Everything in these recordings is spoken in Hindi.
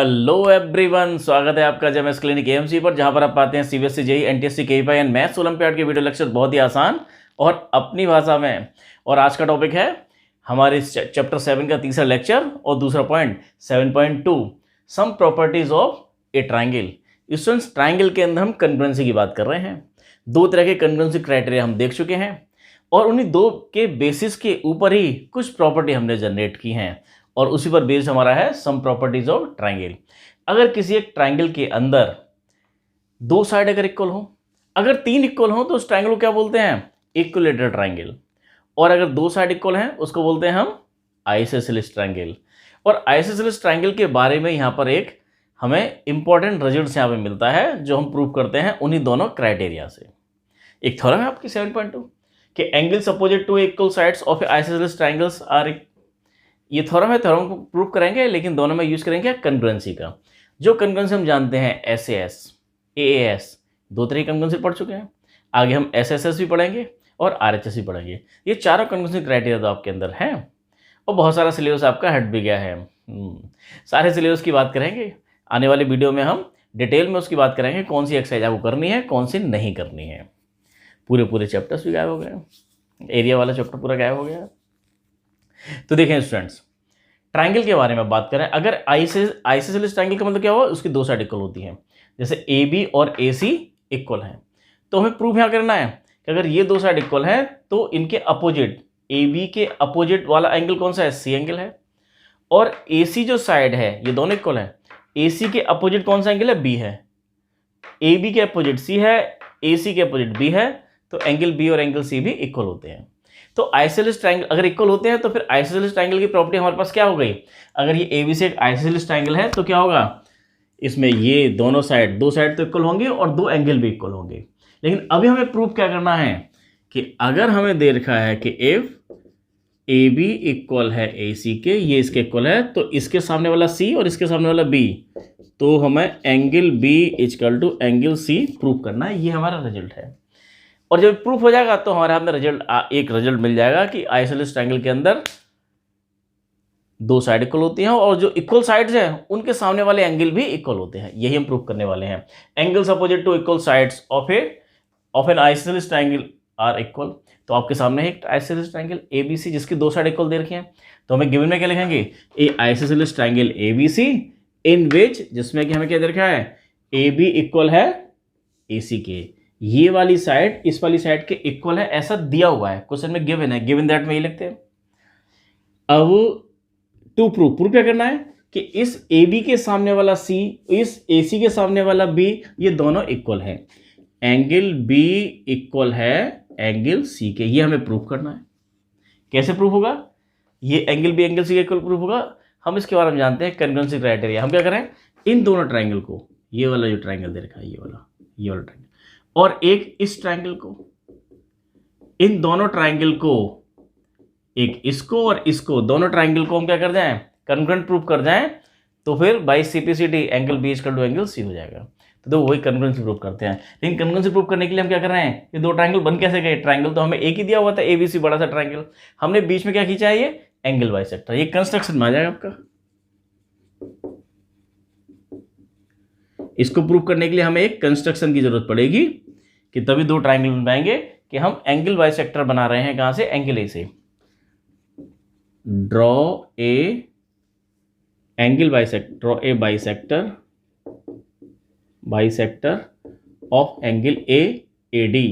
हेलो एवरीवन, स्वागत है आपका जेएमएस क्लिनिक एएमसी पर, जहां पर आप पाते हैं CBSE JEE NTSE KVPY and maths olympiad के वीडियो लेक्चर बहुत ही आसान और अपनी भाषा में। और आज का टॉपिक है हमारे चैप्टर 7 का तीसरा लेक्चर और दूसरा point 7.2 some properties of a triangle. Students, triangle के अंदर हम कंग्रुएंसी की बात कर रहे हैं। दो तरह के कंग्रुएंसी क्राइटेरिया हम देख चुके हैं और उन्हीं दो के बेसिस के ऊपर ही कुछ प्रॉपर्टी हमने जनरेट की हैं और उसी पर बेस्ड हमारा है सम प्रॉपर्टीज ऑफ ट्राइंगल। अगर किसी एक ट्राइंगल के अंदर दो साइड अगर इक्वल हो, अगर तीन इक्वल हो तो उस ट्राइंगल को क्या बोलते हैं? Equilateral triangle. और अगर दो साइड इक्वल हैं उसको बोलते हैं हम आइसोसेलेस ट्राइंगल। और आइसोसेलेस ट्राइंगल के बारे में यहाँ पर एक हमें इंपॉर्टेंट रिजल्ट्स यहाँ पे मिलता है जो हम प्रूव करते हैं उन्हीं दोनों क्राइटेरिया से। एक थ्योरम है आपकी 7.2 कि angles opposite to equal sides of isosceles triangles are. ये थ्योरम है, थ्योरम को प्रूव करेंगे, लेकिन दोनों में यूज करेंगे कंग्रुएंसी का। जो कंग्रुएंसी हम जानते हैं SAS, AAS, दो तरह की कंग्रुएंसी पढ़ चुके हैं। आगे हम SSS भी पढ़ेंगे और RHS भी पढ़ेंगे। ये चारों कंग्रुएंसी क्राइटेरिया तो आपके अंदर हैं और बहुत सारा सिलेबस आपका हट भी गया है। सारे सिलेबस की बात करेंगे आने वाली वीडियो में, हम डिटेल में उसकी बात करेंगे कौन सी एक्सरसाइज आपको करनी है कौन सी नहीं करनी है। पूरे चैप्टर्स भी गायब हो गए, एरिया वाला चैप्टर पूरा गायब हो गया। तो देखें स्टूडेंट्स, ट्राइंगल के बारे में बात करें। अगर आइसोसेलेस ट्राइंगल का मतलब क्या हुआ? उसकी दो साइड इक्वल होती हैं। जैसे AB और AC इक्वल हैं तो हमें प्रूफ यहाँ करना है कि अगर ये दो साइड इक्वल हैं तो इनके अपोजिट, AB के अपोजिट वाला एंगल कौन सा है? C एंगल है। और AC जो साइड है, ये दोनों इक्वल हैं, AC के अपोजिट कौन सा एंगल है? B है। AB के अपोजिट C है, AC के अपोजिट B है, तो एंगल B और एंगल C भी इक्वल होते हैं। तो आइसोसेलेस ट्राइंगल अगर इक्वल होते हैं तो फिर आइसोसेलेस ट्राइंगल की प्रॉपर्टी हमारे पास क्या हो गई? अगर ये ABC एक आइसोसेलेस ट्राइंगल है तो क्या होगा? इसमें ये दोनों साइड, दो साइड तो इक्वल होंगे और दो एंगल भी इक्वल होंगे। लेकिन अभी हमें प्रूफ क्या करना है कि अगर हमें दे रखा है कि इफ AB इक्वल है AC के, ये इसके इक्वल है, तो इसके सामने वाला C और इसके सामने वाला B, तो हमें angle B equal to angle C proof करना है। ये हमारा रिजल्ट है। और जब प्रूफ हो जाएगा तो हमारे हाथ में एक रिजल्ट मिल जाएगा कि आइसोसेलेस ट्राइंगल के अंदर दो साइड इक्वल होती हैं और जो इक्वल साइड्स हैं उनके सामने वाले एंगल भी इक्वल होते हैं। यही हम प्रूफ करने वाले हैं। Angles opposite to equal sides of an isosceles triangle are equal. तो आपके सामने एक आइसोसेलेस ट्राइंगल ABC जिसकी दो साइड इक्वल दे रखी हैं, तो हमें गिवन में क्या लिखेंगे? ए आइसोसेलेस ट्राइंगल ABC इन विच, जिसमें कि हमें क्या दे रखा है? AB इक्वल है AC के, ये वाली साइड इस वाली साइड के इक्वल है, ऐसा दिया हुआ है क्वेश्चन में, गिवन है। गिवन दैट में ये लिखते हैं। अब टू प्रूफ क्या करना है कि इस AB के सामने वाला C, इस AC के सामने वाला B, ये दोनों इक्वल है। एंगल B इक्वल है एंगल C के, ये हमें प्रूफ करना है। कैसे प्रूफ होगा? ये एंगल B एंगल C के इक्वल प्रूफ होगा। हम इसके बारे में जानते हैं कंग्रुएंसी क्राइटेरिया। हम क्या करें? इन दोनों ट्राइंगल को, ये वाला जो ट्राइंगल दे रखा है, ये वाला ट्राइंगल, और एक इस ट्राइंगल को, इन दोनों ट्राइंगल को, एक इसको और इसको, दोनों ट्राइंगल को हम क्या कर जाएं? कन्ग्रुएंट प्रूफ कर जाएं, तो फिर by CPCD angle B equal to angle C हो जाएगा। तो वही कन्ग्रुएंसी प्रूफ करते हैं। लेकिन कन्ग्रुएंसी प्रूफ करने के लिए हम क्या कर रहे हैं? ये दो ट्राइंगल बन कैसे गए? ट्राइंगल तो हमें एक ही दिया हुआ था, ABC बड़ा सा ट्राइंगल, हमने बीच में क्या खींचा है? ये एंगल बाइसेक्टर। ये कंस्ट्रक्शन में आ जाएगा आपका। इसको प्रूफ करने के लिए हमें एक कंस्ट्रक्शन की जरूरत पड़ेगी कि तभी दो ट्राइंगल बन पाएंगे कि हम एंगल बाइसेक्टर बना रहे हैं। कहां से? एंगल A से। Draw a bisector of angle AD।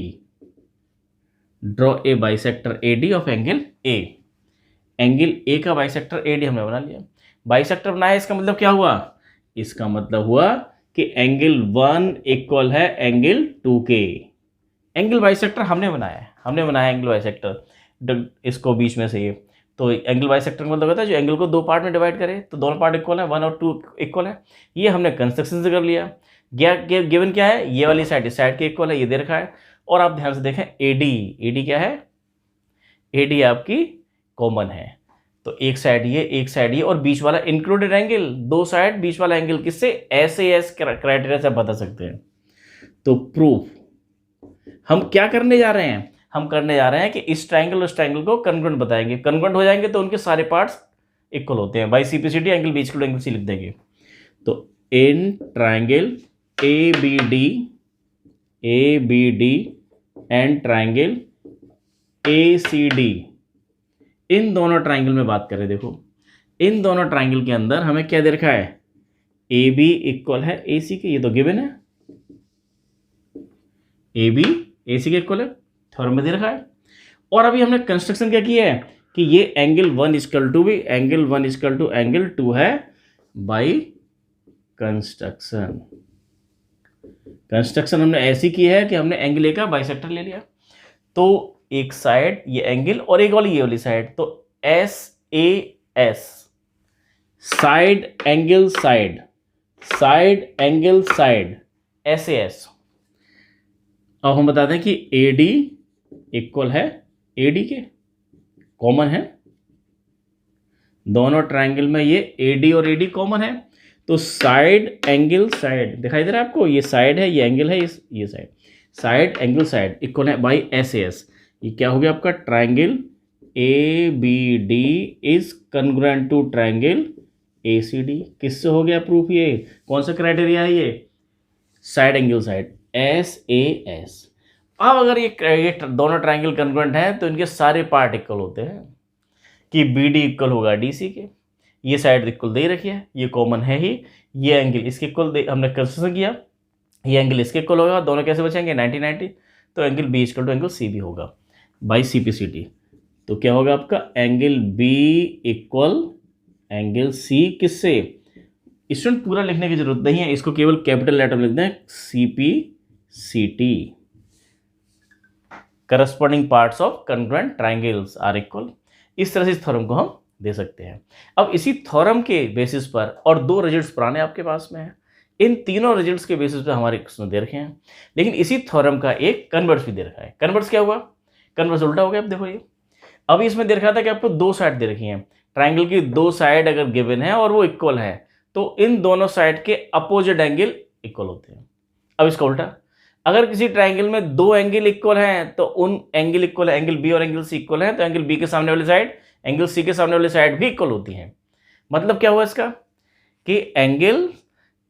Draw a bisector AD of angle A। Angle A का बाइसेक्टर AD हमने बना लिया। बाइसेक्टर बनाया, इसका मतलब क्या हुआ? इसका मतलब हुआ कि एंगल 1 इक्वल है एंगल 2 के। एंगल बाइसेक्टर हमने बनाया एंगल बाइसेक्टर, इसको बीच में से ये, तो एंगल बाइसेक्टर का मतलब होता है जो एंगल को दो पार्ट में डिवाइड करे, तो दोनों पार्ट इक्वल है, 1 और 2 इक्वल है। ये हमने कंस्ट्रक्शन से कर लिया। गिवन क्या है? ये वाली साइड इस साइड के इक्वल है, ये दे रखा है। और आप ध्यान से देखें AD क्या है? AD आपकी कॉमन है, तो एक साइड ये और बीच वाला इंक्लूडेड एंगल, दो साइड बीच वाला एंगल, किससे? SAS क्राइटेरिया से बता सकते हैं। तो प्रूफ हम क्या करने जा रहे हैं? हम करने जा रहे हैं कि इस ट्राइंगल और इस ट्राइंगल को कन्ग्रुएंट बताएंगे। कन्ग्रुएंट हो जाएंगे तो उनके सारे पार्ट्स इक्वल होते हैं। By CPCD angle B equal to angle C लिख देंगे। तो इन triangle A B D and triangle A C D, इन दोनों ट्राइंगल में बात करें, देखो इन दोनों ट्राइंगल के अंदर हमें क्या दे रखा है, ए बी इक्वल है ए सी के, ये तो गिवन है, ए बी ए सी के इक्वल है, थ्योरम में दे रखा है। और अभी हमने कंस्ट्रक्शन क्या किया है कि ये एंगल 1 इक्वल टू भी एंगल 1 इक्वल टू एंगल 2 है बाई कंस्ट्रक्शन। कंस्ट्रक्शन हमने ऐसी की है कि हमने एंगल ए का बाइसेक्टर ले लिया, तो एक साइड ये एंगल और एक वाली ये वाली साइड, तो S A S, side angle side, side angle side, S A S. अब हम बताते हैं कि ए डी इक्वल है ए डी के, कॉमन है दोनों ट्राइंगल में, ये ए डी और ए डी कॉमन है, तो साइड एंगल साइड दिखाई दे रहा है आपको, ये साइड है ये एंगल है, ये side, side angle side equal है बाई एस ए एस। ये क्या हो गया आपका, triangle A B D is congruent to triangle A C D. किससे हो गया प्रूफ, ये कौन सा क्राइटेरिया है, ये side angle side, S A S. अब अगर ये दोनों ट्राइंगल कन्ग्रुएंट हैं तो इनके सारे पार्ट इक्वल होते हैं कि बी डी इक्वल होगा डी सी के, ये साइड इक्वल दे रखी है, ये कॉमन है ही, ये एंगल इसके इक्वल हमने कंसिडर किया, ये एंगल इसके इक्वल होगा, दोनों कैसे बचेंगे 90-90, तो angle B equal to angle C B होगा by C P C T. तो क्या होगा आपका angle B equal angle C किससे, स्टूडेंट पूरा लिखने की जरूरत नहीं है, इसको केवल कैपिटल लेटर में लिख दें, C P C T, corresponding parts of congruent triangles are equal. इस तरह से इस थ्योरम को हम दे सकते हैं। अब इसी थ्योरम के बेसिस पर और दो रिजल्ट्स पुराने आपके पास में हैं, इन तीनों रिजल्ट्स के बेसिस पर हमारे क्वेश्चन दे रखे हैं, लेकिन इसी थ्योरम का एक कन्वर्स भी दे रखा है। कन्वर्स क्या हुआ, कन्वर्स उल्टा हो गया। अब देखो ये अभी इसमें दे रखा था कि आपको दो साइड दे रखी हैं, ट्राइंगल की दो साइड अगर गिवन है और वो इक्वल है तो इन दोनों साइड के अपोजिट एंगल इक्वल होते हैं। अब इसका उल्टा, अगर किसी ट्राइंगल में दो एंगल इक्वल हैं तो उन एंगल इक्वल है, एंगल बी और एंगल सी इक्वल है, तो एंगल बी के सामने वाली साइड एंगल सी के सामने वाली साइड भी इक्वल होती हैं। मतलब क्या हुआ इसका कि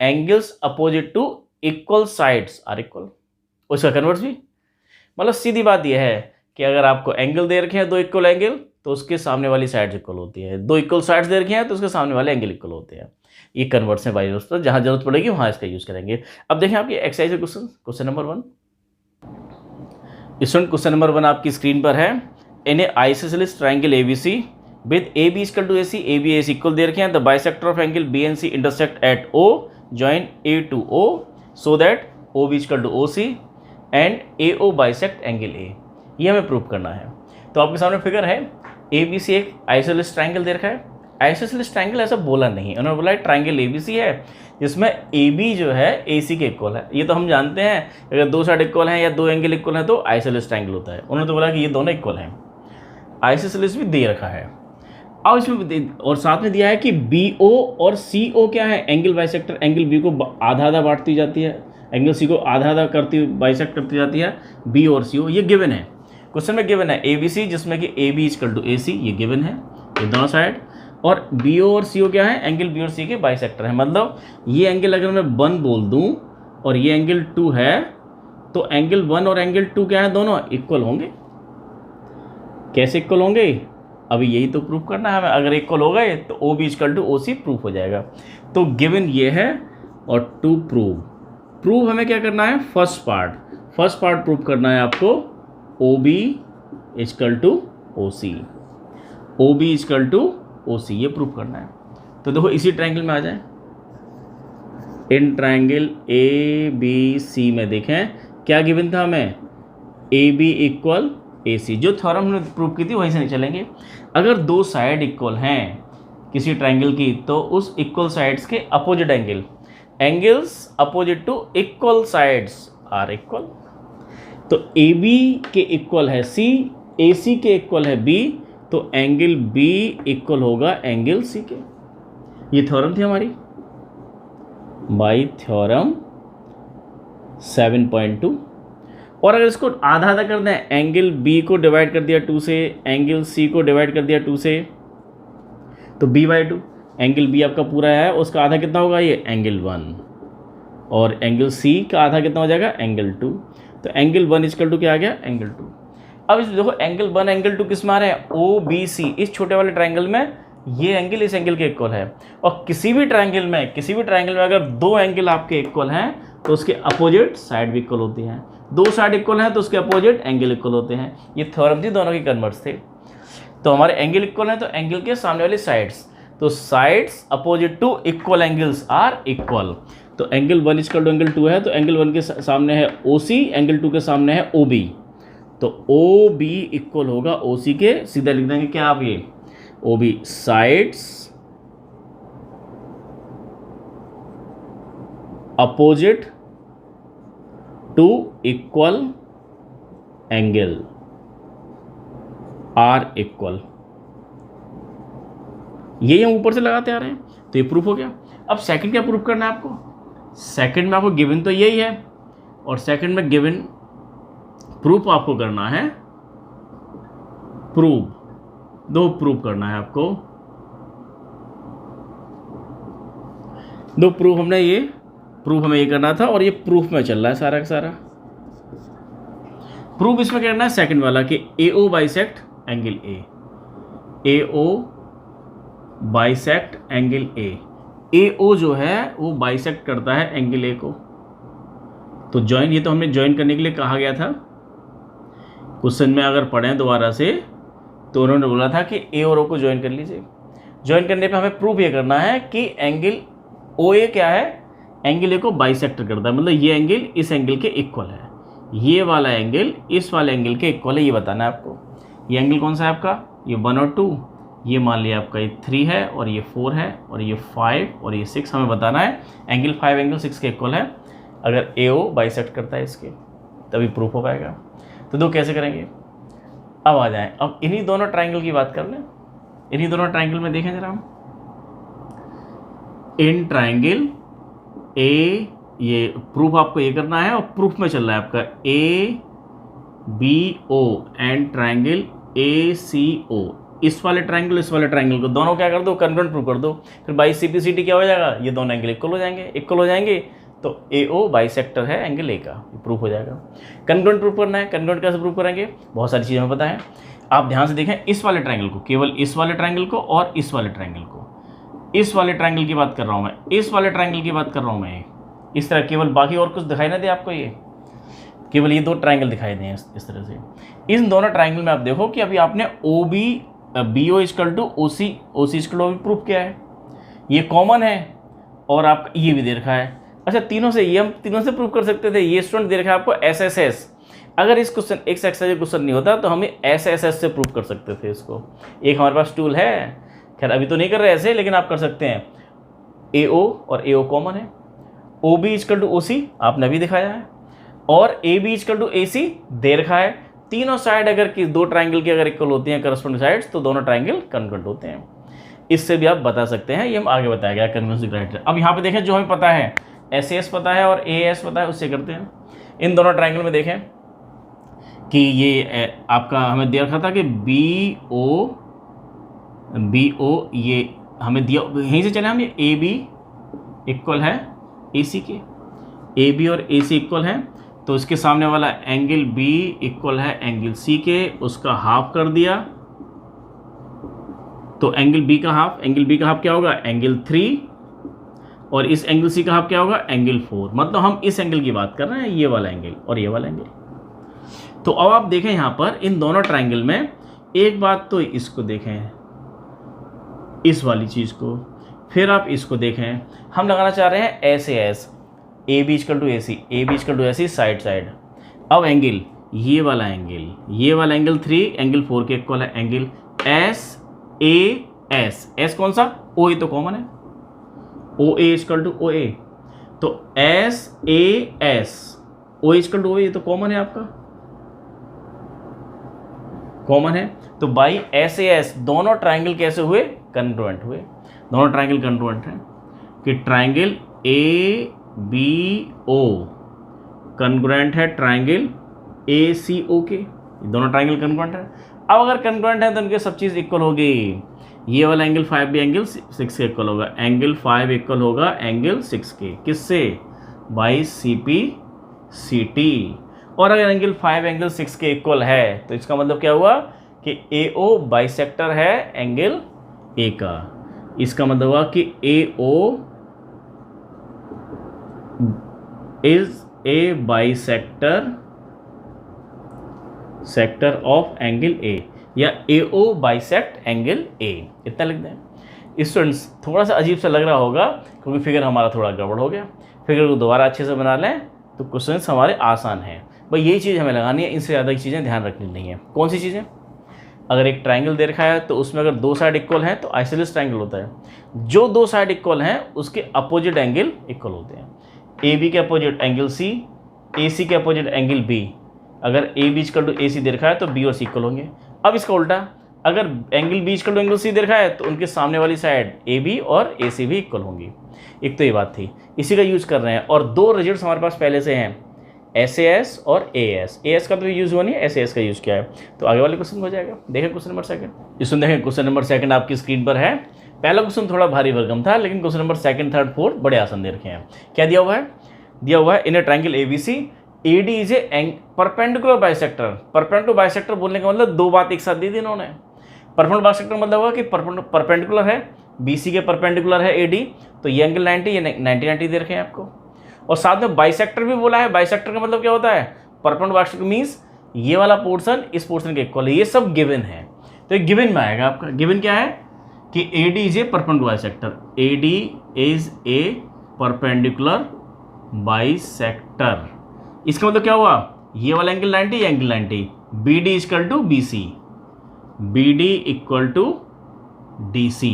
angles opposite to equal sides are equal. उसका कन्वर्स भी, मतलब सीधी बात यह है कि अगर आपको एंगल दे रखे हैं दो इक्वल एंगल तो उसके सामने वाली साइड्स इक्वल होती है, दो इक्वल साइड्स दे रखे हैं तो उसके सामने वाले एंगल इक्वल होते हैं। ये कन्वर्ट्स है बाई दोस्तों, जहां जरूरत पड़ेगी वहां इसका यूज करेंगे। अब देखें आपकी exercise question number 1। Student question number 1 आपकी स्क्रीन पर है। In a isosceles triangle ABC with A B equal to A C, A B A C equal दे रखे हैं, the bisector of angle B and C intersect at O, join A to O so that O B equal to O C and A O bisect angle A. ये हमें प्रूव करना है। तो आपके सामने फिगर है, ए बी सी एक आइसोसेलेस ट्राइंगल दे रखा है। आइसोसेलेस ट्राइंगल ऐसा बोला नहीं, उन्होंने बोला ट्राइंगल एबीसी है जिसमें ए बी जो है ए सी के इक्वल है। ये तो हम जानते हैं अगर दो साइड इक्वल हैं या दो एंगल इक्वल हैं तो आइसोसेलेस ट्राइंगल होता है। उन्होंने तो बोला कि ये दोनों इक्वल हैं, आइसोसेलेस भी दे रखा है। अब इसमें और साथ में दिया है कि बी ओ और सी ओ क्या है, एंगल बाइसेक्टर, एंगल बी को आधा आधा बांटती जाती है, एंगल सी को आधा आधा करती बाइसेक्ट करती जाती है, बी और सी ओ। ये गिवन है, क्वेश्चन में गिवन है ए बी सी जिसमें कि ए बी इक्वल टू ए सी, ये गिवन है ये दोनों साइड, और बी ओ और सी ओ क्या है, एंगल बी और सी के बाइसेक्टर है। मतलब ये एंगल अगर मैं 1 बोल दूं और ये एंगल 2 है तो एंगल 1 और एंगल 2 क्या है, दोनों इक्वल होंगे। कैसे इक्वल होंगे, अभी यही तो प्रूफ करना है हमें। अगर इक्वल हो गए तो O B equal to O C proof हो जाएगा। तो गिवन ये है, और टू प्रूव हमें क्या करना है, फर्स्ट पार्ट प्रूफ करना है आपको, O B equal to O C, O B equal to O C, ये प्रूफ करना है। तो देखो इसी ट्राइंगल में आ जाए, इन ट्राइंगल ए बी सी में देखें क्या गिवन था हमें, ए बी इक्वल ए सी। जो थ्योरम हमने प्रूफ की थी वहीं से नहीं चलेंगे। अगर दो साइड इक्वल हैं किसी ट्राइंगल की तो उस इक्वल साइड्स के opposite angles opposite to equal sides are equal. तो ए बी के इक्वल है सी, ए सी के इक्वल है बी, तो एंगल बी इक्वल होगा एंगल सी के। ये थ्योरम थी हमारी बाई थ्योरम 7.2। और अगर इसको आधा आधा कर दें, एंगल बी को डिवाइड कर दिया 2 से, एंगल सी को डिवाइड कर दिया 2 से, तो b/2, एंगल बी आपका पूरा है, उसका आधा कितना होगा, ये एंगल 1, और एंगल सी का आधा कितना हो जाएगा, एंगल 2। तो एंगल 1 इक्वल टू क्या आ गया, एंगल 2। अब इसमें देखो एंगल 1 एंगल 2 किस में आ रहे हैं, ओ बी सी, इस छोटे वाले ट्राइंगल में ये एंगल इस एंगल के इक्वल है। और किसी भी ट्राइंगल में अगर दो एंगल आपके इक्वल हैं तो उसके अपोजिट साइड भी इक्वल होती हैं, दो साइड इक्वल हैं तो उसके अपोजिट एंगल इक्वल होते हैं। ये थ्योरम थी, दोनों की कन्वर्स थे। तो हमारे एंगल इक्वल हैं तो एंगल के सामने वाली साइड्स, तो sides opposite to equal angles are equal. तो एंगल 1 इक्वल टू एंगल 2 है, तो एंगल 1 के सामने है OC, एंगल 2 के सामने है OB। तो OB इक्वल होगा OC के, सीधा लिख देंगे क्या आप, ये OB sides opposite to equal angle are equal. यही हम ऊपर से लगाते आ रहे हैं, तो ये प्रूफ हो गया। अब सेकंड क्या प्रूफ करना है आपको, सेकंड में आपको गिवन तो यही है, और सेकंड में गिवन प्रूफ आपको करना है, दो प्रूफ करना है आपको, दो प्रूफ हमें ये करना था, और ये प्रूफ में चल रहा है सारा का सारा। प्रूफ इसमें करना है सेकंड वाला कि AO bisect angle A, AO bisect angle A, AO जो है वो बाइसेक्ट करता है एंगल A को। तो ज्वाइन, ये तो हमने ज्वाइन करने के लिए कहा गया था क्वेश्चन में, अगर पढ़ें दोबारा से तो उन्होंने बोला था कि A और O को ज्वाइन कर लीजिए। ज्वाइन करने पे हमें प्रूफ ये करना है कि एंगल OA क्या है, एंगल A को बाइसेक्ट करता है, मतलब ये एंगल इस एंगल के इक्वल है, ये वाला एंगल इस वाले एंगल के इक्वल है, ये बताना है आपको। ये एंगल कौन सा है आपका, ये 1 और 2, ये मान लिया आपका ये 3 है, और ये 4 है, और ये 5 और ये 6, हमें बताना है एंगल 5 एंगल 6 के इक्वल है। अगर AO बाइसेक्ट करता है इसके, तभी प्रूफ हो पाएगा। तो दो कैसे करेंगे, अब आ जाएं, अब इन्हीं दोनों ट्राइंगल की बात कर लें। इन्हीं दोनों ट्राइंगल में देखें जरा हम, इन ट्राइंगल ए, ये प्रूफ आपको ये करना है, और प्रूफ में चल रहा है आपका ABO एंड ट्राइंगल ACO, इस वाले ट्राइंगल को दोनों क्या कर दो, कन्वर्ट प्रूफ कर दो। फिर बाई CPCT क्या हो जाएगा, ये दोनों एंगल इक्वल हो जाएंगे, तो AO बाइसेक्टर है एंगल A का, ये प्रूफ हो जाएगा। कन्वर्ट प्रूफ करना है, कन्वर्ट कैसे प्रूफ करेंगे, बहुत सारी चीज़ें हमें पता है। आप ध्यान से देखें, इस वाले ट्राइंगल को, केवल इस वाले ट्राइंगल को और इस वाले ट्राइंगल को, इस वाले ट्राइंगल की बात कर रहा हूँ मैं, इस वाले ट्राइंगल की बात कर रहा हूँ मैं, इस तरह, केवल बाकी और कुछ दिखाई ना दे आपको, ये केवल ये दो ट्राइंगल दिखाई दें इस तरह से। इन दोनों ट्राइंगल में आप देखो कि अभी आपने BO equal to OC equal to proof किया है, ये कॉमन है, और आपका ये भी दे रखा है। अच्छा, तीनों से, ये हम तीनों से प्रूफ कर सकते थे। ये स्टूडेंट दे रखा है आपको SSS, अगर इस क्वेश्चन एक एक्सरसाइज क्वेश्चन नहीं होता तो हम SSS से प्रूफ कर सकते थे इसको। एक हमारे पास टूल है, खैर अभी तो नहीं कर रहे ऐसे, लेकिन आप कर सकते हैं। AO और AO कॉमन है, OB इक्वल टू OC आपने अभी दिखाया है, और AB इक्वल टू AC दे रखा है। तीनों साइड अगर कि दो ट्राइंगल की अगर इक्वल होती हैं करस्पॉन्डिंग साइड्स, तो दोनों ट्राइंगल कन्वर्ट होते हैं। इससे भी आप बता सकते हैं, ये हम आगे बताया गया कन्वर्जेंस क्राइटेरिया। अब यहाँ पे देखें, जो हमें पता है SAS पता है और AS पता है, उससे करते हैं। इन दोनों ट्राइंगल में देखें कि ये आपका हमें दे रखा था कि BO ये हमें दिया, यहीं से चले हम, ये AB इक्वल है AC के, AB और AC इक्वल है, तो इसके सामने वाला एंगल B इक्वल है एंगल C के, उसका हाफ कर दिया, तो एंगल B का हाफ क्या होगा, एंगल 3, और इस एंगल C का हाफ क्या होगा, एंगल 4। मतलब हम इस एंगल की बात कर रहे हैं, ये वाला एंगल और ये वाला एंगल। तो अब आप देखें यहाँ पर इन दोनों ट्राइंगल में, एक बात तो इसको देखें, इस वाली चीज़ को, फिर आप इसको देखें। हम लगाना चाह रहे हैं SAS, AB equal to AC side. अब एंगल, ये वाला एंगल 3 एंगल 4 के इक्वल है, एंगल SAS। S कौन सा, OA तो कॉमन है, OA इक्वल टू OA, तो SAS OA equal to OA, ये तो कॉमन है, आपका कॉमन है। तो बाई SAS दोनों ट्राइंगल कैसे हुए, कन्ग्रुएंट हुए। दोनों ट्राइंगल कन्ग्रुएंट हैं कि ट्राइंगल ABO कन्ग्रुएंट है ट्राइंगल ACO के, दोनों ट्राइंगल कन्ग्रुएंट है। अब अगर कंग्रुएंट है तो उनके सब चीज़ इक्वल होगी। ये वाला एंगल 5 भी एंगल 6 के इक्वल होगा, एंगल 5 इक्वल होगा एंगल 6 के, किससे? By CP/CT। और अगर एंगल 5 एंगल 6 के इक्वल है तो इसका मतलब क्या हुआ कि AO बाइसेक्टर है एंगल A का। इसका मतलब हुआ कि AO is a bisector of angle A, या AO बाइसेक्ट एंगल A। इतना लिख दें। स्टूडेंट्स थोड़ा सा अजीब सा लग रहा होगा क्योंकि फिगर हमारा थोड़ा गड़बड़ हो गया। फिगर को दोबारा अच्छे से बना लें तो क्वेश्चन हमारे आसान हैं। भाई यही चीज़ हमें लगानी है, इनसे ज़्यादा की चीज़ें ध्यान रखनी नहीं है। कौन सी चीज़ें? अगर एक ट्राइंगल दे रखा है तो उसमें अगर दो साइड इक्वल हैं तो आइसोसेलेस ट्राइंगल होता है। जो दो साइड इक्वल हैं उसके अपोजिट एंगल इक्वल होते हैं। AB के अपोजिट एंगल C, AC के अपोजिट एंगल B। अगर AB इक्वल टू AC दे रखा है तो B और C इक्वल होंगे। अब इसका उल्टा, अगर angle B equal to angle C दे रखा है तो उनके सामने वाली साइड AB और AC भी इक्वल होंगी। एक तो ये बात थी, इसी का यूज़ कर रहे हैं। और दो रिजल्ट्स हमारे पास पहले से हैं, SAS और AS। AS का तो यूज़ हुआ नहीं है, SAS का यूज़ किया है। तो आगे वाले क्वेश्चन हो जाएगा। देखें क्वेश्चन नंबर 2। इसमें देखें क्वेश्चन नंबर 2 आपकी स्क्रीन पर है। पहला क्वेश्चन थोड़ा भारी भरकम था, लेकिन क्वेश्चन नंबर 2, 3, 4 बड़े आसान दे रखे हैं। क्या दिया हुआ है? दिया हुआ है in a triangle ABC AD is a perpendicular bisector. Perpendicular bisector बोलने का मतलब दो बात एक साथ दी थी इन्होंने। परपेंडिकुलर बाइसेक्टर मतलब हुआ कि परपेंडिकुलर है, BC के परपेंडिकुलर है AD, तो ये एंगल 90, ये 90 दे रखे हैं आपको। और साथ में बाइसेक्टर भी बोला है। बाइसेक्टर का मतलब क्या होता है? परपेंडिकुलर बाइसेक्टर मीन्स ये वाला पोर्शन इस पोर्शन के इक्वल है। ये सब गिवन है, तो ये गिवन में आएगा आपका। गिवन क्या है कि AD is a perpendicular bisector. AD is a perpendicular bisector. इसका मतलब क्या हुआ? ये वाला एंगल 90, ये angle 90। BD equal to BC, BD equal to DC।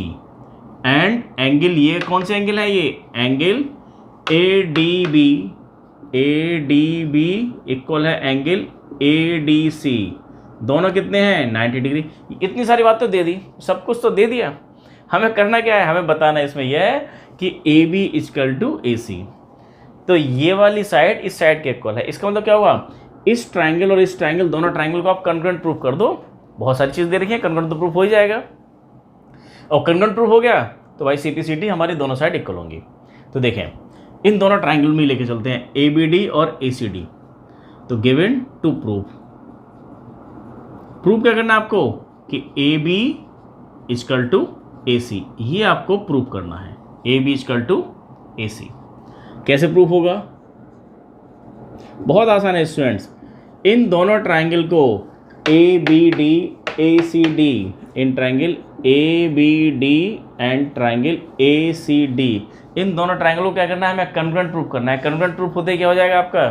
And angle, ये कौन से एंगल है? ये एंगल ADB इक्वल है एंगल ADC। दोनों कितने हैं? 90 डिग्री। इतनी सारी बात तो दे दी, सब कुछ तो दे दिया। हमें करना क्या है? हमें बताना इसमें यह है कि AB इक्वल टू AC। तो ये वाली साइड इस साइड के इक्वल है। इसका मतलब क्या हुआ? इस ट्राइंगल और इस ट्राइंगल, दोनों ट्राइंगल को आप कंग्रुएंट प्रूफ कर दो। बहुत सारी चीज़ दे रखी है, कंग्रुएंट तो प्रूफ हो ही जाएगा। और कंग्रुएंट प्रूफ हो गया तो भाई CP/CT हमारी दोनों साइड इक्वल होंगी। तो देखें इन दोनों ट्राइंगल में लेके चलते हैं, ABD और ACD। तो गिवन टू प्रूफ क्या करना है आपको कि AB इक्वल टू AC, ये आपको प्रूफ करना है। AB इक्वल टू AC कैसे प्रूफ होगा? बहुत आसान है स्टूडेंट्स। इन दोनों ट्राइंगल को ABD ACD, in triangle ABD and triangle ACD, इन दोनों ट्राइंगल को क्या करना है? हमें कंग्रुएंट प्रूफ करना है। कंग्रुएंट प्रूफ होते ही क्या हो जाएगा आपका?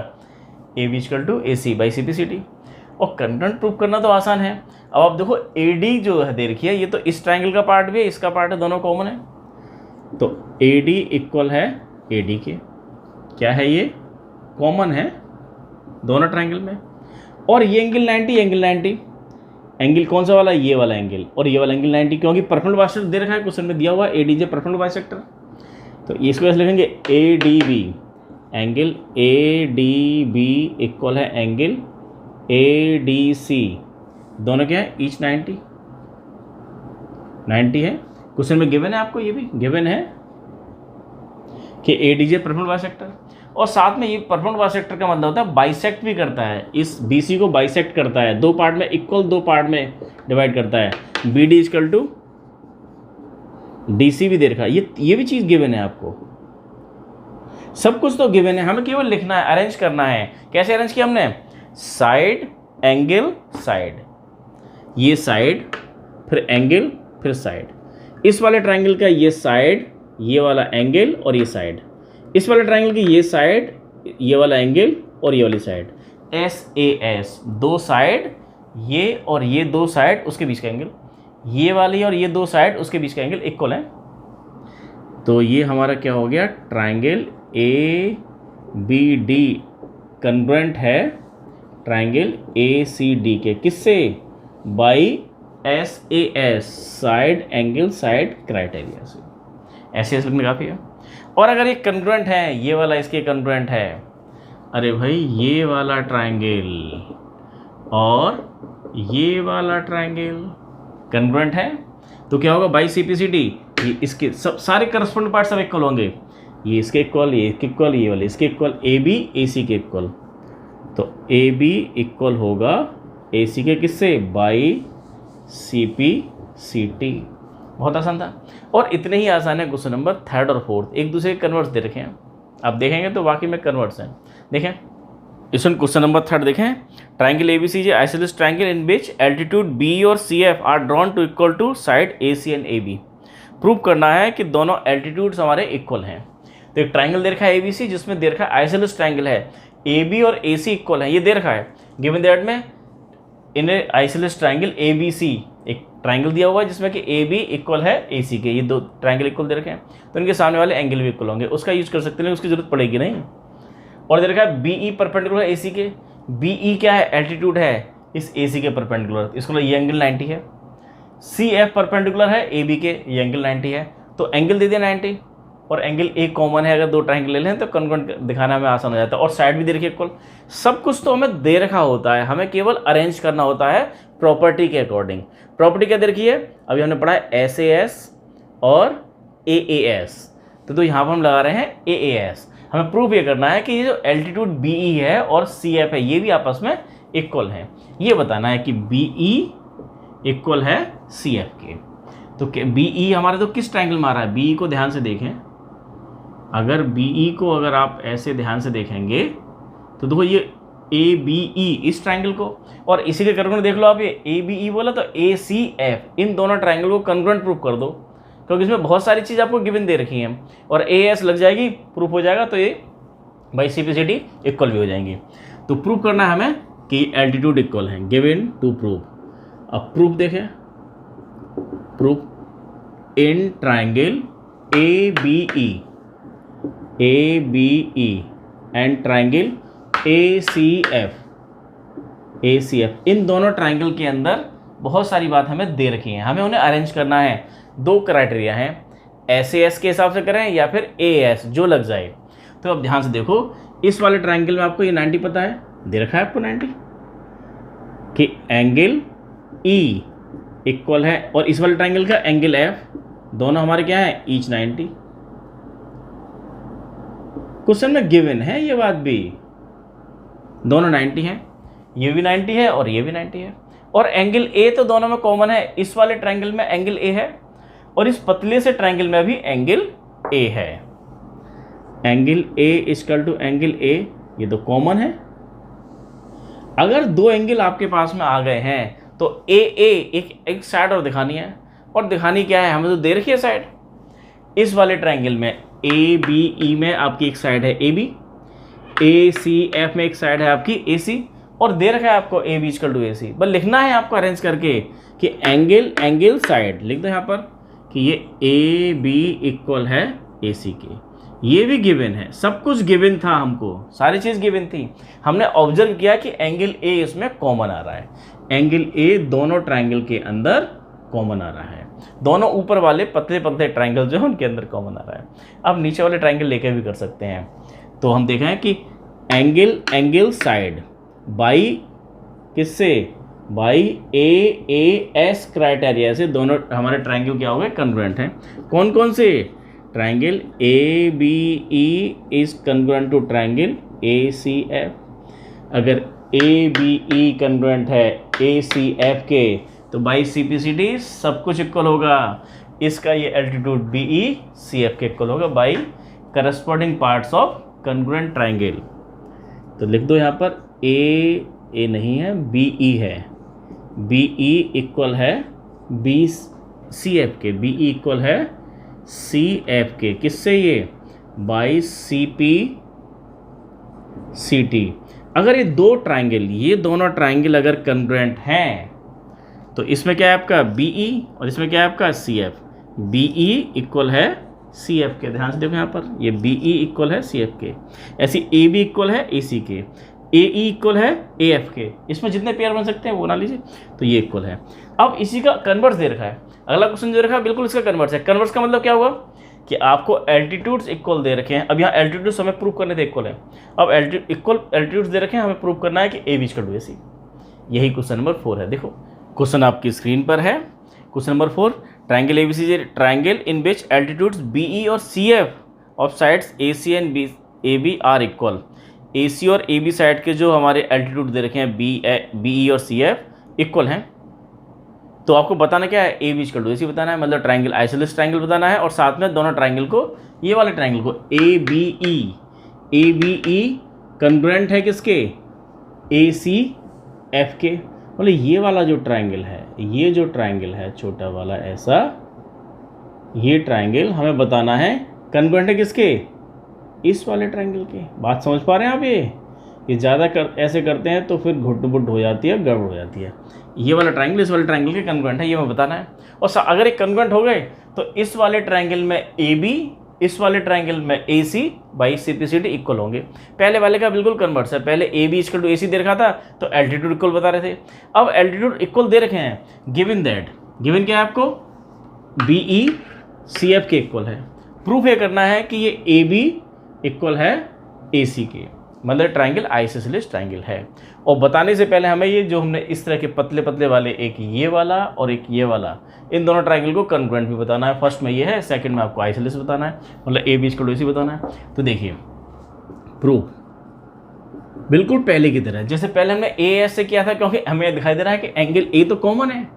AB equal to AC by CP/CT। और कंग्रुएंट प्रूफ करना तो आसान है। अब आप देखो AD जो है दे रखी है, ये तो इस ट्राइंगल का पार्ट भी है, इसका पार्ट है, दोनों कॉमन है। तो AD इक्वल है AD के, क्या है? ये कॉमन है दोनों ट्राइंगल में। और ये एंगल 90, एंगल 90, एंगल कौन सा वाला? ये वाला एंगल। और ये वाला एंगल 90, क्योंकि परपेंडिकुलर बाइसेक्टर दे रखा है, क्वेश्चन में दिया हुआ AD is a perpendicular bisector. तो इसको ऐसे लिखेंगे ADB, एंगल ADB इक्वल है एंगल ADC। दोनों क्या है? ईच 90 है। क्वेश्चन में गिवन है आपको, ये भी गिवन है कि AD is a perpendicular bisector. और साथ में ये परपेंडिकुलर बाइसेक्टर का मतलब होता है बाइसेक्ट भी करता है, इस BC को बाइसेक्ट करता है, दो पार्ट में इक्वल, दो पार्ट में डिवाइड करता है। BD इक्वल टू DC भी दे रखा है। ये भी चीज़ गिवन है आपको। सब कुछ तो गिवन है, हमें केवल लिखना है, अरेंज करना है। कैसे अरेंज किया हमने? साइड, एंगल, साइड, ये साइड, फिर एंगल, फिर साइड। इस वाले ट्राइंगल का ये साइड, ये वाला एंगल और ये साइड। इस वाले ट्राइंगल की ये साइड, ये वाला एंगल और ये वाली साइड। SAS, दो साइड, ये और ये दो साइड, उसके बीच का एंगल, ये वाली और ये दो साइड, उसके बीच का एंगल इक्वल है। तो ये हमारा क्या हो गया? ट्राइंगल ABD कंग्रुएंट है ट्राइंगल ACD के, किससे? By SAS, side angle side criteria से। ऐसे लिखने काफ़ी है। और अगर ये कंग्रुएंट है, ये वाला इसके कंग्रुएंट है, अरे भाई ये वाला ट्राइंगल और ये वाला ट्राइंगल कॉन्ग्रुएंट है, तो क्या होगा बाई CPCD, ये इसके सब सारे करस्पॉन्डिंग पार्ट सब इक्वल होंगे, ये इसके इक्वल, ये इसके इक्वल, ये वाले इसके इक्वल, AB AC के इक्वल। तो AB इक्वल होगा AC के किससे, बाई CPCD। बहुत आसान था। और इतने ही आसान है क्वेश्चन नंबर 3 और 4, एक दूसरे के कन्वर्ट्स दे रखे हैं, आप देखेंगे तो वाकई में कन्वर्ट्स हैं। देखें इसमें क्वेश्चन नंबर 3 देखें, triangle ABCJ isosceles triangle in which altitude B और CF are drawn to equal to side AC and AB। Prove करना है कि दोनों एल्टीट्यूड्स हमारे इक्वल हैं। तो एक ट्राइंगल दे रखा है ABC जिसमें दे रखा है आइसोसेलेस ट्राइंगल है, AB और AC इक्वल है, ये दे रखा है। गिवन दैट में इन आइसोसेलेस ट्राइंगल ABC, एक ट्राइंगल दिया हुआ है जिसमें कि AB इक्वल है AC के, ये दो ट्राइंगल इक्वल दे रखे हैं, तो इनके सामने वाले एंगल भी इक्वल होंगे, उसका यूज कर सकते हैं, उसकी जरूरत पड़ेगी नहीं। और दे रखा है BE परपेंडिकुलर है AC के, BE क्या है, एल्टीट्यूड है इस AC के परपेंडिकुलर, इसको ये एंगल 90 है। CF परपेंडिकुलर है AB के, ये एंगल 90 है, तो एंगल दे दिया 90, और एंगल एक कॉमन है, अगर दो ट्राइंगल ले लें तो कॉन्ग्रुएंट दिखाना में आसान हो जाता है। और साइड भी दे रखी है इक्वल, सब कुछ तो हमें दे रखा होता है, हमें केवल अरेंज करना होता है प्रॉपर्टी के अकॉर्डिंग। प्रॉपर्टी क्या दे रखी है, अभी हमने पढ़ा है SAS और AAS, तो यहाँ पर हम लगा रहे हैं AAS। हमें प्रूफ ये करना है कि ये जो एल्टीट्यूड BE है और CF है ये भी आपस में इक्वल हैं, ये बताना है कि BE इक्वल है CF के। तो BE हमारे तो किस ट्राइंगल में आ रहा है, BE को ध्यान से देखें, अगर BE को अगर आप ऐसे ध्यान से देखेंगे तो देखो ये ABE इस ट्राइंगल को, और इसी के कॉन्ग्रुएंट देख लो आप, ये ABE बोला तो ACF, इन दोनों ट्राइंगल को कॉन्ग्रुएंट प्रूफ कर दो, क्योंकि इसमें बहुत सारी चीज़ आपको गिवन दे रखी हैं, और AS लग जाएगी प्रूफ हो जाएगा, तो ये बाई CPCD इक्वल भी हो जाएंगी। तो प्रूफ करना है हमें कि एल्टीट्यूड इक्वल है, गिवन टू प्रूफ। अब प्रूफ देखें, proof in triangle ABE and triangle ACF, इन दोनों ट्राइंगल के अंदर बहुत सारी बात हमें दे रखी हैं, हमें उन्हें अरेंज करना है। दो क्राइटेरिया हैं, SAS के हिसाब से करें या फिर AS, जो लग जाए। तो अब ध्यान से देखो, इस वाले ट्राइंगल में आपको ये 90 पता है, दे रखा है आपको 90 कि एंगल E इक्वल है, और इस वाले ट्राइंगल का एंगल F, दोनों हमारे क्या है, ईच 90। क्वेश्चन में गिवन है ये बात भी, दोनों 90 हैं, ये भी 90 है और ये भी 90 है, और एंगल A तो दोनों में कॉमन है, इस वाले ट्राइंगल में एंगल A है और इस पतले से ट्राइंगल में भी एंगल A है। Angle A equal to angle A, ये तो कॉमन है। अगर दो एंगल आपके पास में आ गए हैं तो AA एक साइड और दिखानी है, और दिखानी क्या है, हमें तो दे रखी है साइड। इस वाले ट्राइंगल में ABE में आपकी एक साइड है AB, ACF में एक साइड है आपकी AC, और दे रखा है आपको AB इक्वल टू AC। बस लिखना है आपको अरेंज करके कि एंगल साइड लिख दो यहाँ पर कि ये AB इक्वल है AC के, ये भी गिवन है, सब कुछ गिवन था, हमको सारी चीज़ गिवन थी। हमने ऑब्जर्व किया कि एंगल A इसमें कॉमन आ रहा है, एंगल A दोनों ट्राइंगल के अंदर कॉमन आ रहा है, दोनों ऊपर वाले पतले पतले ट्राइंगल जो है उनके अंदर कॉमन आ रहा है। अब नीचे वाले ट्राइंगल लेकर भी कर सकते हैं। तो हम देख रहे हैं कि एंगल साइड बाई किससे, बाई AAS क्राइटेरिया से दोनों हमारे ट्राइंगल क्या हो गए, कॉन्ग्रुएंट हैं। कौन कौन से, triangle ABE is congruent to triangle ACF। अगर ABE कॉन्ग्रुएंट है ACF के तो बाई CPCD सब कुछ इक्वल होगा, इसका ये एल्टीट्यूड BE CF के इक्वल होगा by corresponding parts of congruent triangle. तो लिख दो यहाँ पर A नहीं है, BE है, BE इक्वल है CF के, BE इक्वल है CF के, किससे ये, बाई CPCD। अगर ये दो ट्राइंगल, ये दोनों ट्राइंगल अगर कॉन्ग्रुएंट हैं तो इसमें क्या है आपका BE और इसमें क्या है आपका CF। BE इक्वल है CF के, ध्यान से देखो यहाँ पर, ये BE इक्वल है CF के, ऐसी AB इक्वल है AC के, AE इक्वल है AF के, इसमें जितने पेयर बन सकते हैं वो बना लीजिए, तो ये इक्वल है। अब इसी का कन्वर्स दे रखा है, अगला क्वेश्चन दे रखा है बिल्कुल इसका कन्वर्स है। कन्वर्स का मतलब क्या हुआ कि आपको एल्टीट्यूड्स इक्वल दे रखे हैं। अब यहाँ एल्टीट्यूड्स हमें प्रूव करने थे इक्वल है, अब इक्वल एल्टीट्यूड्स दे रखे हैं, हमें प्रूव करना है कि AB इक्वल टू AC। यही क्वेश्चन नंबर 4 है। देखो क्वेश्चन आपकी स्क्रीन पर है। Question number 4, triangle ABC triangle in which altitudes BE और CF of sides AC and AB are equal. AC और AB साइड के जो हमारे एल्टीट्यूड दे रखे हैं BE और CF इक्वल हैं, तो आपको बताना क्या है, AB इक्वल टू AC बताना है, मतलब ट्राइंगल आइसोसेलेस ट्राइंगल बताना है, और साथ में दोनों ट्राइंगल को, ये वाले ट्राइंगल को ABE कन्ग्रुएंट है किसके, ACF के। मतलब ये वाला जो ट्राइंगल है, ये जो ट्राइंगल है छोटा वाला ऐसा, ये ट्राइंगल हमें बताना है कन्ग्रुएंट है किसके, इस वाले ट्राइंगल के। बात समझ पा रहे हैं आप? ये ज़्यादा ऐसे करते हैं तो फिर घुट हो जाती है, गड़बड़ हो जाती है। ये वाला ट्राइंगल इस वाले ट्राइंगल के कन्ग्रुएंट है, ये हमें बताना है। और अगर एक कन्ग्रुएंट हो गए तो इस वाले ट्राइंगल में AB, इस वाले ट्राइंगल में AC बाई CPCD इक्वल होंगे। पहले वाले का बिल्कुल कन्वर्स है, पहले AB इक्वल टू AC दे रखा था तो एल्टीट्यूड इक्वल बता रहे थे। अब एल्टीट्यूड इक्वल दे रखे हैं, गिवन दैट, गिवन क्या है आपको, BE CF के इक्वल है। प्रूफ ये करना है कि ये AB इक्वल है AC के, मतलब ट्राइंगल आइसोसेलेस ट्राइंगल है। और बताने से पहले हमें ये जो हमने इस तरह के पतले पतले वाले, एक ये वाला और एक ये वाला, इन दोनों ट्राइंगल को कन्ग्रुएंट भी बताना है। फर्स्ट में ये है, सेकंड में आपको आइसोसेलेस बताना है, मतलब AB इक्वल टू AC बताना है। तो देखिए प्रूफ बिल्कुल पहले की तरह, जैसे पहले हमने AS से किया था, क्योंकि हमें दिखाई दे रहा है कि एंगल A तो कॉमन है।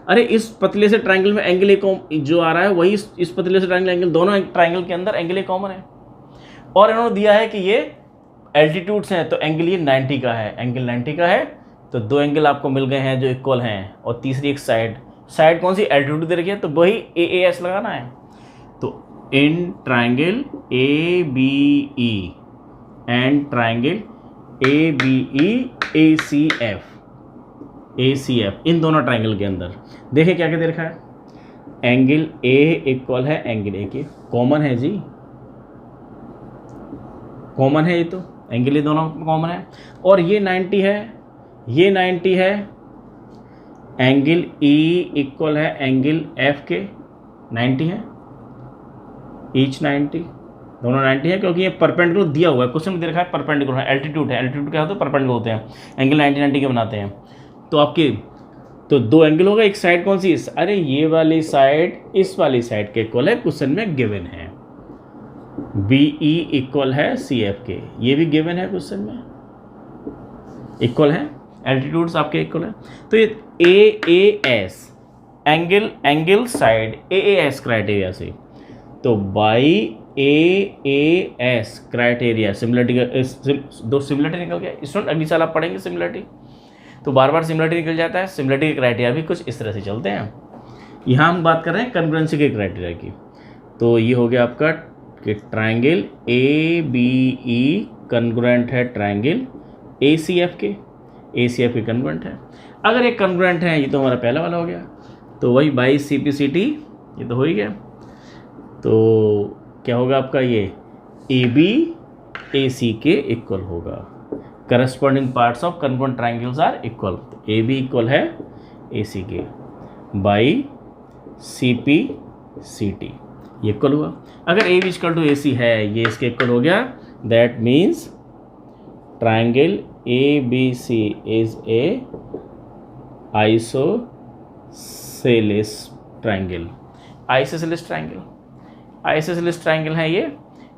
अरे इस पतले से ट्राइंगल में एंगल A जो आ रहा है वही इस पतले से ट्राइंगल, एंगल दोनों ट्राइंगल के अंदर एंगल A कॉमन है। और इन्होंने दिया है कि ये एल्टीट्यूड्स हैं, तो एंगल ये 90 का है, एंगल 90 का है, तो दो एंगल आपको मिल गए हैं जो इक्वल हैं। और तीसरी एक साइड कौन सी, एल्टीट्यूड दे रखी है, तो वही AAS लगाना है। तो इन triangle ABE and triangle ABE ACF, इन दोनों ट्राइंगल के अंदर देखिए क्या क्या दे रखा है, एंगल A इक्वल है एंगल A के, कॉमन है जी, कॉमन है, ये तो एंगल ये दोनों कॉमन है। और ये 90 है, ये 90 है, एंगल E इक्वल है एंगल F के, 90 है, ईच 90, दोनों 90 है, क्योंकि ये परपेंडिकुलर दिया हुआ है, क्वेश्चन में दे रखा है परपेंडिकुलर है, एल्टीट्यूड है, एल्टीट्यूड क्या होता है, परपेंडिकुलर होते हैं, एंगल 90 के बनाते हैं। तो आपके तो दो एंगल होगा, एक साइड कौन सी, अरे ये वाली साइड इस वाली साइड के इक्वल है, क्वेश्चन में गिवन है। BE इक्वल है CF के, ये भी गिवन है क्वेश्चन में, इक्वल है, एल्टीट्यूड्स आपके इक्वल है। तो ये AAS angle side AAS criteria से, तो बाई AAS क्राइटेरिया सिमिलरिटी, दो सिमिलरिटी निकल गया। स्टूडेंट अगली साल आप पढ़ेंगे सिमिलरिटी, तो बार बार सिमिलरिटी निकल जाता है। सिमिलरिटी के क्राइटेरिया भी कुछ इस तरह से चलते हैं। यहाँ हम बात कर रहे हैं कन्ग्रुएंसी के क्राइटेरिया की। तो ये हो गया आपका कि ट्राइंगल ABE कन्ग्रुएंट है ट्राइंगल ACF के, ACF के कन्ग्रुएंट है। अगर एक कन्ग्रुएंट है, ये तो हमारा पहला वाला हो गया, तो वही बाई CPCD, ये तो हो ही गया। तो क्या होगा आपका, ये AB AC के इक्वल होगा। Corresponding parts of congruent triangles are equal, तो AB इक्वल है AC के बाई CPCD, ये इक्वल हुआ। अगर AB इक्वल टू AC है, ये इसके इक्वल हो गया, that means triangle ABC is a isosceles triangle, isosceles triangle, isosceles triangle है ये।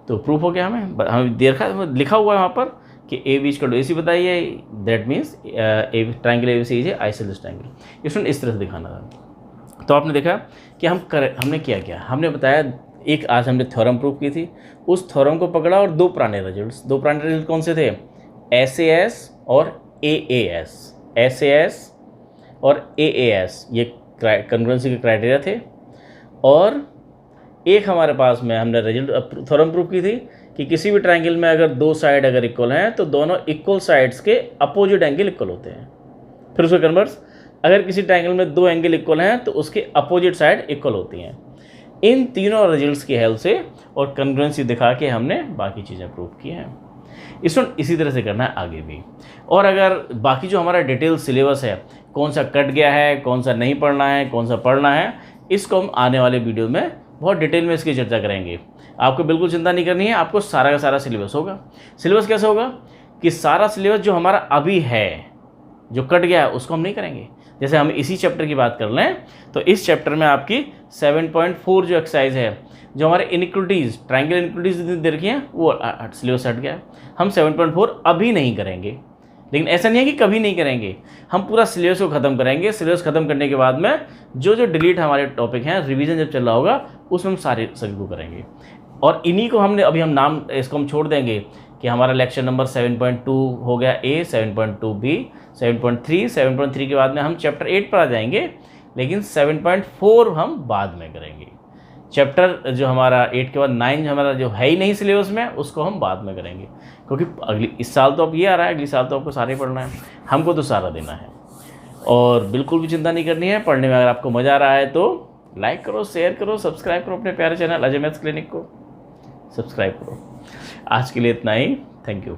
तो प्रूफ हो गया, हमें लिखा हुआ है वहाँ पर कि AB इक्वल टू AC बताइए, that means triangle ABC is a isosceles triangle. इसमें इस तरह से दिखाना था। तो आपने देखा कि हमने क्या हमने बताया, एक आज हमने थ्योरम प्रूव की थी, उस थ्योरम को पकड़ा और दो पुराने रिजल्ट कौन से थे, SAS और AAS, SAS और AAS, ये कन्ग्रुएंसी के क्राइटेरिया थे। और एक हमारे पास में हमने रिजल्ट थ्योरम प्रूव की थी कि किसी भी ट्राइंगल में अगर दो साइड अगर इक्वल हैं तो दोनों इक्वल साइड्स के अपोजिट एंगल इक्वल होते हैं। फिर उसके कन्वर्स, अगर किसी ट्राइंगल में दो एंगल इक्वल हैं तो उसके अपोजिट साइड इक्वल होती हैं। इन तीनों रिजल्ट्स की हेल्प से और कन्ग्रुएंसी दिखा के हमने बाकी चीज़ें प्रूव की हैं। इसमें इसी तरह से करना है आगे भी। और अगर बाकी जो हमारा डिटेल सिलेबस है, कौन सा कट गया है, कौन सा नहीं पढ़ना है, कौन सा पढ़ना है, इसको हम आने वाले वीडियो में बहुत डिटेल में इसकी चर्चा करेंगे। आपको बिल्कुल चिंता नहीं करनी है, आपको सारा का सारा सिलेबस होगा। सिलेबस कैसे होगा कि सारा सिलेबस जो हमारा अभी है जो कट गया है उसको हम नहीं करेंगे। जैसे हम इसी चैप्टर की बात कर लें तो इस चैप्टर में आपकी 7.4 जो एक्सरसाइज है, जो हमारे इनइक्वलिटीज़, ट्रायंगल इनइक्वलिटीज़ दे रखी हैं, वो सिलेबस हट गया। हम 7.4 अभी नहीं करेंगे, लेकिन ऐसा नहीं है कि कभी नहीं करेंगे, हम पूरा सिलेबस को ख़त्म करेंगे। सिलेबस ख़त्म करने के बाद में जो जो डिलीट हमारे टॉपिक हैं, रिवीजन जब चल रहा होगा उसमें हम सभी को करेंगे। और इन्हीं को हमने अभी हम नाम इसको हम छोड़ देंगे कि हमारा लेक्चर नंबर 7.2 हो गया ए, 7.2 बी, 7.3, 7.3 के बाद में हम चैप्टर 8 पर आ जाएंगे, लेकिन 7.4 हम बाद में करेंगे। चैप्टर जो हमारा 8 के बाद 9 जो हमारा जो है ही नहीं सिलेबस में, उसको हम बाद में करेंगे, क्योंकि इस साल तो अब ये आ रहा है, अगले साल तो आपको सारे पढ़ना है, हमको तो सारा देना है। और बिल्कुल भी चिंता नहीं करनी है, पढ़ने में अगर आपको मज़ा आ रहा है तो लाइक करो, शेयर करो, सब्सक्राइब करो अपने प्यारे चैनल अजय मैथ्स क्लिनिक को, सब्सक्राइब करो। आज के लिए इतना ही, थैंक यू।